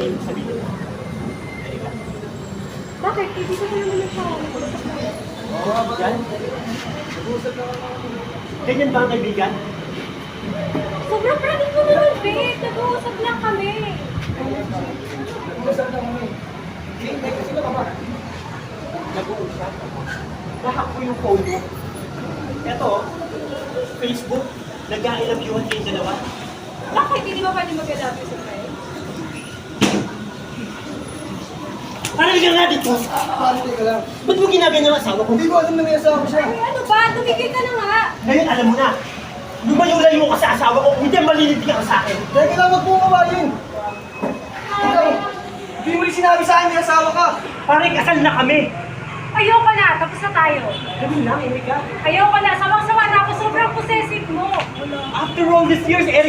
yung sabihin mo. Halika. Bakit? Hindi ko naman nagsawa. Yan? Ganyan ba ang kaibigan? Sobrang praning ko naman, babe. Nag-uusap lang kami. Nag-uusap. Lahat ko yung phone mo. Eto, Facebook, nag-I love you-an kayo dalawa. Bakit? Hindi ba pwede mag-love you sa friend? Parang ka nga dito. Teka lang. Ba't mo ginaganyan ang asawa ko? Hindi ko alam na may asawa siya. Ay, ano ba? Tumigil ka na nga. Ngayon, alam mo na. Lumayo-layo ka sa asawa ko, hindi malilintig ka sa akin. Teka lang, wag mo kawain. Ikaw, hindi mo rin sinabi sa akin may asawa ka. Parang kasal na kami. Ayoko na. Tapos na tayo. Ganun lang, Erika. Ayoko na. Sawang-sawa na ako. Sobrang possessive mo. After all these years, Erika,